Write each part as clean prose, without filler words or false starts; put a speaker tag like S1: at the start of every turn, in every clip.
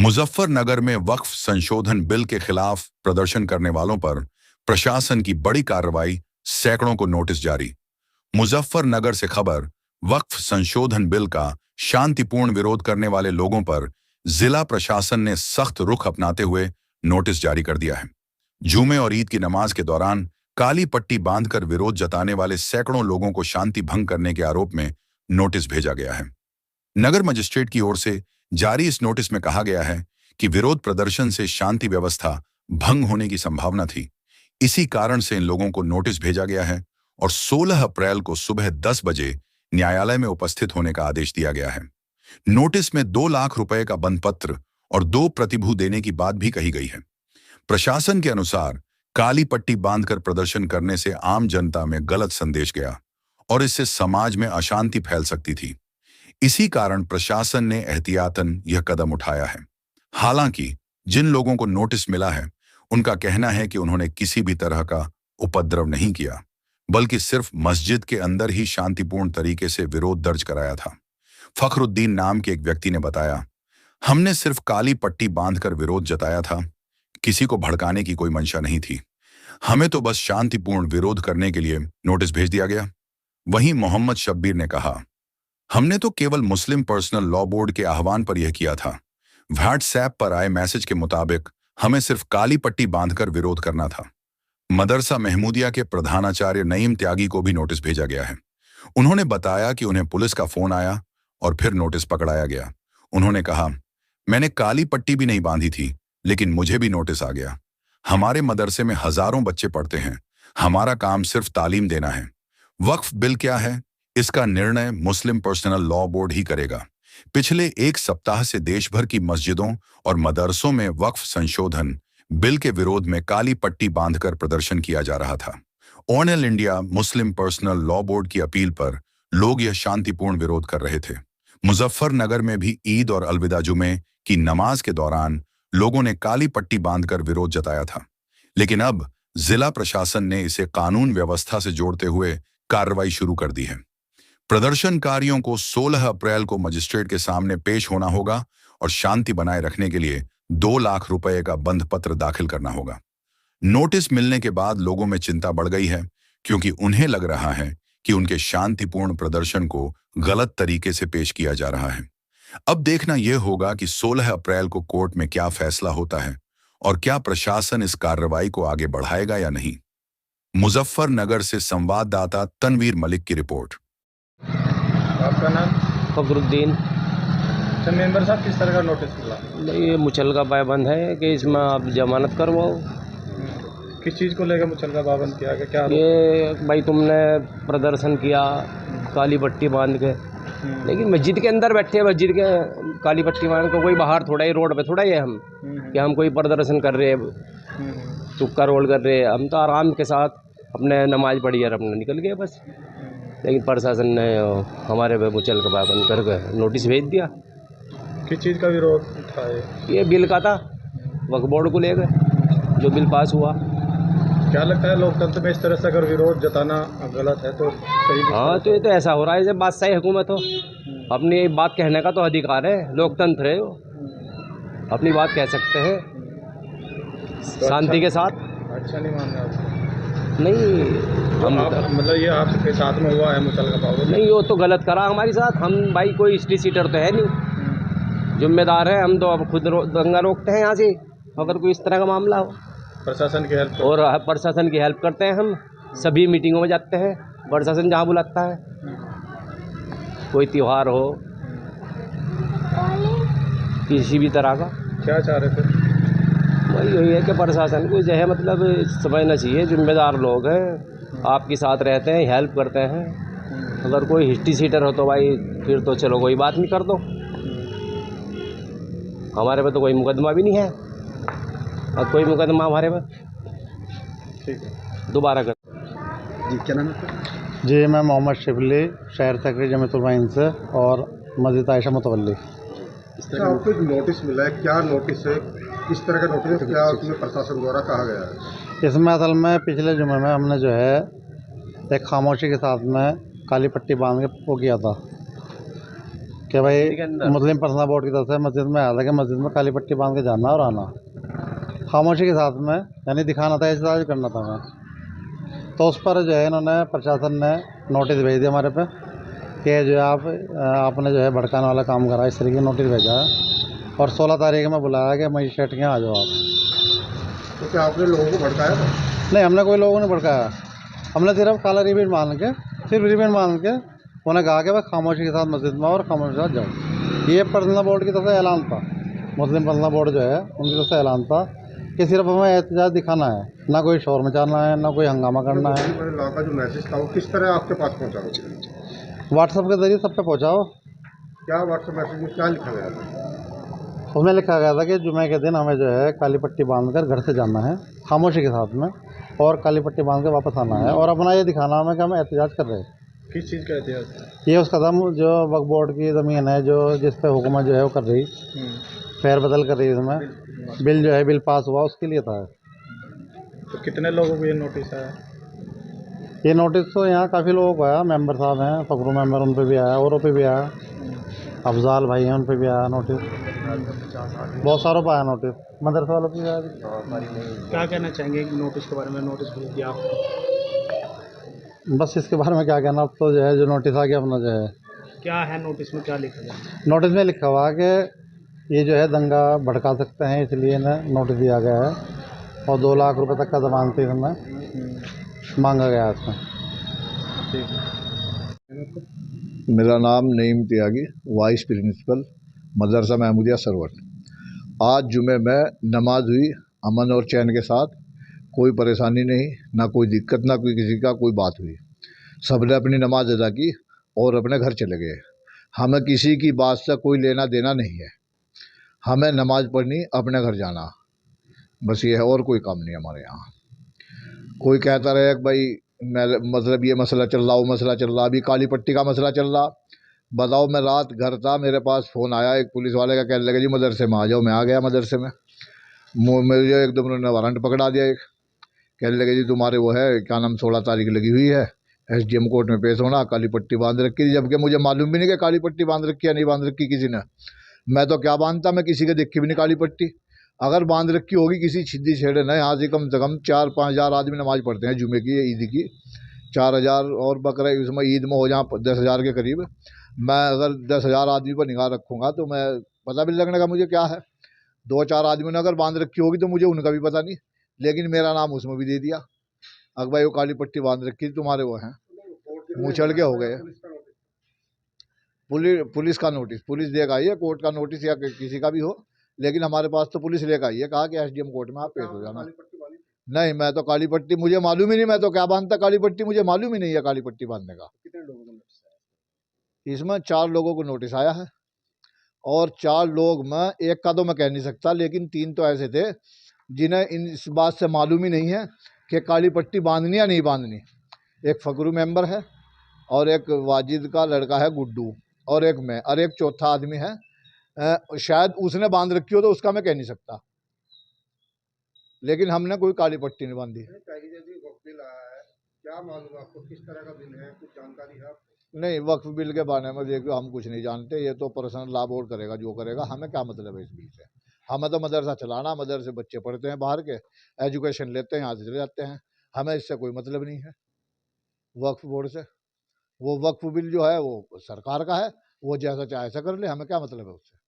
S1: मुजफ्फरनगर में वक्फ संशोधन बिल के खिलाफ प्रदर्शन करने वालों पर प्रशासन की बड़ी कार्रवाई, सैकड़ों को नोटिस जारी। मुजफ्फरनगर से खबर। वक्फ संशोधन बिल का शांतिपूर्ण विरोध करने वाले लोगों पर जिला प्रशासन ने सख्त रुख अपनाते हुए नोटिस जारी कर दिया है। जुमे और ईद की नमाज के दौरान काली पट्टी बांधकर विरोध जताने वाले सैकड़ों लोगों को शांति भंग करने के आरोप में नोटिस भेजा गया है। नगर मजिस्ट्रेट की ओर से जारी इस नोटिस में कहा गया है कि विरोध प्रदर्शन से शांति व्यवस्था भंग होने की संभावना थी। इसी कारण से इन लोगों को नोटिस भेजा गया है और 16 अप्रैल को सुबह 10 बजे न्यायालय में उपस्थित होने का आदेश दिया गया है। नोटिस में 2 लाख रुपए का बंद पत्र और 2 प्रतिभू देने की बात भी कही गई है। प्रशासन के अनुसार काली पट्टी बांधकर प्रदर्शन करने से आम जनता में गलत संदेश गया और इससे समाज में अशांति फैल सकती थी। इसी कारण प्रशासन ने एहतियातन यह कदम उठाया है। हालांकि जिन लोगों को नोटिस मिला है, उनका कहना है कि उन्होंने किसी भी तरह का उपद्रव नहीं किया, बल्कि सिर्फ मस्जिद के अंदर ही शांतिपूर्ण तरीके से विरोध दर्ज कराया था। फखरुद्दीन नाम के एक व्यक्ति ने बताया, हमने सिर्फ काली पट्टी बांधकर विरोध जताया था, किसी को भड़काने की कोई मंशा नहीं थी। हमें तो बस शांतिपूर्ण विरोध करने के लिए नोटिस भेज दिया गया। वहीं मोहम्मद शब्बीर ने कहा, हमने तो केवल मुस्लिम पर्सनल लॉ बोर्ड के आह्वान पर यह किया था। व्हाट्सएप पर आए मैसेज के मुताबिक हमें सिर्फ काली पट्टी बांधकर विरोध करना था। मदरसा महमूदिया के प्रधानाचार्य नईम त्यागी को भी नोटिस भेजा गया है। उन्होंने बताया कि उन्हें पुलिस का फोन आया और फिर नोटिस पकड़ाया गया। उन्होंने कहा, मैंने काली पट्टी भी नहीं बांधी थी, लेकिन मुझे भी नोटिस आ गया। हमारे मदरसे में हजारों बच्चे पढ़ते हैं, हमारा काम सिर्फ तालीम देना है। वक्फ बिल क्या है, इसका निर्णय मुस्लिम पर्सनल लॉ बोर्ड ही करेगा। पिछले 1 सप्ताह से देश भर की मस्जिदों और मदरसों में वक्फ संशोधन बिल के विरोध में काली पट्टी बांधकर प्रदर्शन किया जा रहा था। All India Muslim personal law board की अपील पर लोग यह शांतिपूर्ण विरोध कर रहे थे। मुजफ्फरनगर में भी ईद और अलविदा जुमे की नमाज के दौरान लोगों ने काली पट्टी बांधकर विरोध जताया था, लेकिन अब जिला प्रशासन ने इसे कानून व्यवस्था से जोड़ते हुए कार्रवाई शुरू कर दी है। प्रदर्शनकारियों को 16 अप्रैल को मजिस्ट्रेट के सामने पेश होना होगा और शांति बनाए रखने के लिए 2 लाख रुपए का बंद पत्र दाखिल करना होगा। नोटिस मिलने के बाद लोगों में चिंता बढ़ गई है, क्योंकि उन्हें लग रहा है कि उनके शांतिपूर्ण प्रदर्शन को गलत तरीके से पेश किया जा रहा है। अब देखना यह होगा कि 16 अप्रैल को कोर्ट में क्या फैसला होता है और क्या प्रशासन इस कार्रवाई को आगे बढ़ाएगा या नहीं। मुजफ्फरनगर से संवाददाता तनवीर मलिक की रिपोर्ट।
S2: आपका नाम?
S3: फखरुद्दीन।
S2: अच्छा, मेंबर साहब, किस तरह का नोटिस मिला?
S3: ये मुचलका पाबंद है कि इसमें आप जमानत करवाओ।
S2: किस चीज़ को लेकर मुचलका पाबंद किया गया? क्या
S3: ये भाई तुमने प्रदर्शन किया काली पट्टी बांध के, लेकिन मस्जिद के अंदर बैठे हैं, मस्जिद के काली पट्टी बांध के, कोई बाहर थोड़ा ही रोड पे थोड़ा ही है हम कि हम कोई प्रदर्शन कर रहे हैं, तुक्का रोल कर रहे हैं। हम तो आराम के साथ अपने नमाज पढ़ी और अपने निकल गए बस। लेकिन प्रशासन ने हमारे पे मुचलका पाबंद करके नोटिस भेज दिया।
S2: किस चीज़ का विरोध था?
S3: ये बिल का था, वक्फ बोर्ड को लेकर जो बिल पास हुआ।
S2: क्या लगता है लोकतंत्र में इस तरह से अगर विरोध जताना गलत है तो सही?
S3: हाँ, तो ये तो ऐसा हो रहा है जब बादशाही हुकूमत हो। अपनी बात कहने का तो अधिकार है, लोकतंत्र है, वो अपनी बात कह सकते हैं
S2: तो
S3: शांति के साथ।
S2: अच्छा नहीं मान रहे आप?
S3: नहीं, हम
S2: मतलब ये आपके साथ में हुआ है मुचलका पाबंद?
S3: नहीं, वो तो गलत करा हमारे साथ। हम भाई कोई स्ट्री सीटर तो है नहीं, जिम्मेदार है हम तो। अब खुद दंगा रोकते हैं यहाँ से अगर कोई इस तरह का मामला हो।
S2: प्रशासन की हेल्प?
S3: और प्रशासन की हेल्प करते हैं हम, सभी मीटिंगों में जाते हैं, प्रशासन जहाँ बुलाता है। कोई त्यौहार हो किसी भी तरह का।
S2: क्या चाह रहे थे?
S3: वही यही है कि प्रशासन को जो है मतलब समझना चाहिए, जिम्मेदार लोग हैं, आपके साथ रहते हैं, हेल्प करते हैं। अगर कोई हिस्ट्री सीटर हो तो भाई फिर तो चलो कोई बात नहीं, कर दो। हमारे पे तो कोई मुकदमा भी नहीं है, और कोई मुकदमा हमारे पे
S2: ठीक है
S3: दोबारा कर।
S2: जी, क्या नाम है?
S4: जी, मैं मोहम्मद शिबली, शहर सेक्रेटरी जमीयतुल से और मस्जिद आयशा मुतवल्ली।
S5: अच्छा, आपको एक नोटिस मिला है, क्या नोटिस है, किस तरह का नोटिस है, क्या उसमें प्रशासन द्वारा कहा गया है?
S4: इसमें असल में पिछले जुमे में हमने जो है एक खामोशी के साथ में काली पट्टी बांध के वो किया था, कि भाई
S3: के अंदर?
S4: मुस्लिम पर्सनल बोर्ड की तरफ से मस्जिद में आया था कि मस्जिद में काली पट्टी बांध के जाना और आना, खामोशी के साथ में, यानी दिखाना था, एहतजाज करना था मैं। तो उस पर जो है इन्होंने, प्रशासन ने नोटिस भेज दिया हमारे पे कि जो है आपने जो है भड़काने वाला काम करा, इस तरीके नोटिस भेजा है। और 16 तारीख में बुलाया कि मजिस्ट्रेट के यहाँ आ जाओ आप।
S5: तो क्या आपने लोगों को भड़काया था?
S4: नहीं, हमने कोई लोगों ने भड़काया, हमने सिर्फ काला रिबन बांध के, सिर्फ रिबन बांध के उन्हें कहा कि भाई खामोशी के साथ मस्जिद में और खामोशी के साथ जाओ। ये पर्सनल बोर्ड की तरफ से ऐलान था, मुस्लिम पर्सनल बोर्ड जो है उनकी तरफ से ऐलान था कि सिर्फ हमें एहतजाज दिखाना है, ना कोई शोर मचाना है, ना कोई हंगामा करना है।
S5: लॉ का जो मैसेज था वो किस तरह आपके पास पहुंचा?
S4: व्हाट्सएप के जरिए सब पे पहुँचाओ।
S5: क्या व्हाट्सएप मैसेज में क्या लिखा गया था?
S4: उसमें लिखा गया था कि जुमे के दिन हमें जो है काली पट्टी बांध कर घर से जाना है खामोशी के साथ में, और काली पट्टी बांध के वापस आना है, और अपना ये दिखाना हमें कि हम एहतजाज कर रहे हैं।
S2: किस चीज़ का एहतियात?
S4: ये उस कदम जो वक्फ बोर्ड की ज़मीन है, जो जिस पे हुकूमत जो है वो कर रही, फेरबदल कर रही है, इसमें बिल जो है बिल पास हुआ, उसके लिए था।
S2: तो कितने लोगों को ये नोटिस आया?
S4: ये नोटिस तो यहाँ काफ़ी लोगों को आया, मेंबर साहब हैं, फकरू मेंबर, उन पे भी आया, औरों पे भी आया, अफजाल भाई हैं, उन पे भी आया नोटिस, बहुत सारों पर आया नोटिस, मदरसा वालों पे भी आया।
S2: क्या कहना चाहेंगे नोटिस के बारे में? नोटिस भेज दिया आपको,
S4: बस इसके बारे में क्या कहना, अब तो जो है जो नोटिस आ गया अपना जो है।
S2: क्या है नोटिस में, क्या लिखा गया?
S4: नोटिस में लिखा हुआ है कि ये जो है दंगा भड़का सकते हैं, इसलिए इन्हें नोटिस दिया गया है, और 2 लाख रुपए तक का जमानती इसमें मांगा गया है इसमें।
S6: मेरा नाम नईम त्यागी, वाइस प्रिंसिपल मदरसा महमूदिया सरवट। आज जुमे में नमाज हुई अमन और चैन के साथ, कोई परेशानी नहीं, ना कोई दिक्कत, ना कोई किसी का कोई बात हुई। सबने अपनी नमाज अदा की और अपने घर चले गए। हमें किसी की बात से कोई लेना देना नहीं है, हमें नमाज पढ़नी, अपने घर जाना, बस ये है, और कोई काम नहीं हमारे यहाँ। कोई कहता रहे कि भाई मतलब ये मसला चल रहा, वो मसला चल रहा, अभी काली पट्टी का मसला चल रहा। बताओ, मैं रात घर था, मेरे पास फ़ोन आया एक पुलिस वाले का, कहने लगे जी मदरसे में आ जाओ। मैं आ गया मदरसे में, मुझे एकदम उन्होंने वारंट पकड़ा दिया। एक कहने लगे जी तुम्हारे वो है क्या नाम 16 तारीख लगी हुई है, SDM कोर्ट में पेश होना, काली पट्टी बांध रखी थी, जबकि मुझे मालूम भी नहीं कि काली पट्टी बांध रखी या नहीं बांध रखी किसी ने। मैं तो क्या बांधता, मैं किसी के देखी भी नहीं काली पट्टी। अगर बांध रखी होगी किसी छिद्दी छेड़े ने, यहाँ से कम 4-5 हज़ार आदमी नमाज़ पढ़ते हैं जुमे की, ईद की 4 हज़ार, और बकरा उसमें ईद में हो जहाँ 10 हज़ार के करीब। मैं अगर 10 हज़ार आदमी पर निगाह रखूँगा तो मैं पता भी लगने का मुझे क्या है। 2-4 आदमी ने अगर बांध रखी होगी तो मुझे उनका भी पता नहीं, लेकिन मेरा नाम उसमें भी दे दिया। अगर भाई वो काली पट्टी बांध रखी थी, तुम्हारे वो हैं, मुँह चढ़ के हो गए। पुलिस का नोटिस पुलिस लेकर आई है, कोर्ट का नोटिस या किसी का भी हो, लेकिन हमारे पास तो पुलिस लेकर आई है, कहा कि SDM कोर्ट में आप पेश हो जाना। नहीं, मैं तो काली पट्टी मुझे मालूम ही नहीं, मैं तो क्या बांधता काली पट्टी, मुझे मालूम ही नहीं है काली पट्टी बांधने का।
S5: कितने लोगों को नोटिस आया?
S6: इसमें 4 लोगों को नोटिस आया है, और 4 लोग में एक का तो मैं कह नहीं सकता, लेकिन 3 तो ऐसे थे जिन्हें इस बात से मालूम ही नहीं है कि काली पट्टी बांधनी या नहीं बांधनी। एक फकरू मेंबर है, और एक वाजिद का लड़का है गुड्डू, और एक मैं, और एक चौथा आदमी है, शायद उसने बांध रखी हो तो उसका मैं कह नहीं सकता, लेकिन हमने कोई काली पट्टी नहीं बांधी।
S5: बिल आया है, क्या मालूम आपको किस तरह का बिल है, कुछ जानकारी है आपको?
S6: नहीं, वक्फ बिल के बारे में देखो हम कुछ नहीं जानते, ये तो पर्सनल लॉ बोर्ड करेगा जो करेगा, हमें क्या मतलब है इस बिल से। हमें तो मदरसा चलाना, मदरसे बच्चे पढ़ते हैं बाहर के, एजुकेशन लेते हैं, यहाँ से चले जाते हैं, हमें इससे कोई मतलब नहीं है वक्फ बोर्ड से। वो वक्फ बिल जो है वो सरकार का है, वो जैसा चाहे ऐसा कर ले, हमें क्या मतलब है उससे।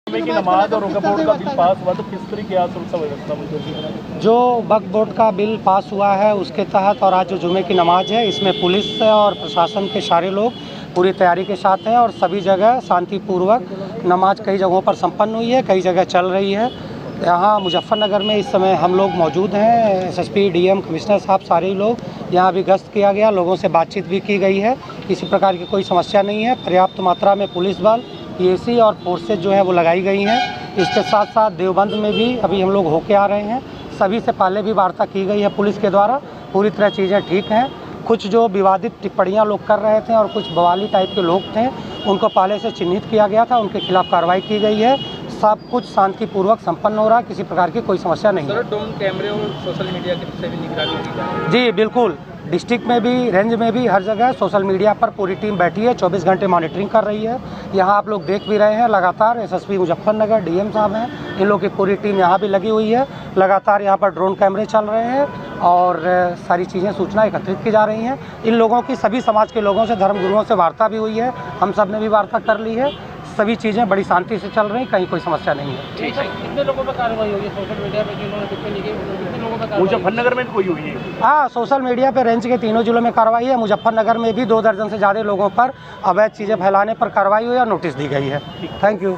S7: जुमे की नमाज और वक्फ बोर्ड का बिल पास हुआ तो किस तरह की सुरक्षा व्यवस्था मुझे?
S8: जो वक्फ बोर्ड का बिल पास हुआ है उसके तहत, और आज जो जुमे की नमाज है, इसमें पुलिस और प्रशासन के सारे लोग पूरी तैयारी के साथ हैं, और सभी जगह शांतिपूर्वक नमाज कई जगहों पर संपन्न हुई है, कई जगह चल रही है। यहाँ मुजफ्फरनगर में इस समय हम लोग मौजूद हैं, SSP, DM, कमिश्नर साहब, सारे लोग यहाँ भी गश्त किया गया, लोगों से बातचीत भी की गई है, किसी प्रकार की कोई समस्या नहीं है। पर्याप्त मात्रा में पुलिस बल, PAC और फोर्सेज जो है वो लगाई गई हैं। इसके साथ साथ देवबंद में भी अभी हम लोग होके आ रहे हैं, सभी से पहले भी वार्ता की गई है पुलिस के द्वारा, पूरी तरह चीज़ें ठीक हैं। कुछ जो विवादित टिप्पणियाँ लोग कर रहे थे और कुछ बवाली टाइप के लोग थे, उनको पहले से चिन्हित किया गया था, उनके खिलाफ़ कार्रवाई की गई है। सब कुछ शांतिपूर्वक संपन्न हो रहा है, किसी प्रकार की कोई समस्या नहीं है।
S7: ड्रोन कैमरे और सोशल मीडिया की से भी निगरानी की जा रही है।
S8: जी बिल्कुल, डिस्ट्रिक्ट में भी, रेंज में भी, हर जगह सोशल मीडिया पर पूरी टीम बैठी है, 24 घंटे मॉनिटरिंग कर रही है। यहाँ आप लोग देख भी रहे हैं, लगातार एसएसपी मुजफ्फरनगर, डीएम साहब हैं, इन लोग की पूरी टीम यहाँ भी लगी हुई है। लगातार यहाँ पर ड्रोन कैमरे चल रहे हैं और सारी चीज़ें, सूचना एकत्रित की जा रही हैं। इन लोगों की, सभी समाज के लोगों से, धर्मगुरुओं से वार्ता भी हुई है, हम सब ने भी वार्ता कर ली है। सभी चीज़ें बड़ी शांति से चल रही, कहीं कोई समस्या नहीं है।
S7: कितने लोगों पर कार्रवाई होगी सोशल मीडिया पे जिन्होंने टिप्पणी नहीं की, कितने लोगों पर? मुजफ्फरनगर में कोई हुई है?
S8: हाँ, सोशल मीडिया पे रेंज के तीनों जिलों में कार्रवाई है। मुजफ्फरनगर में भी 2 दर्जन से ज़्यादा लोगों पर अवैध चीज़ें फैलाने पर कार्रवाई हुई और नोटिस दी गई है। Thank you.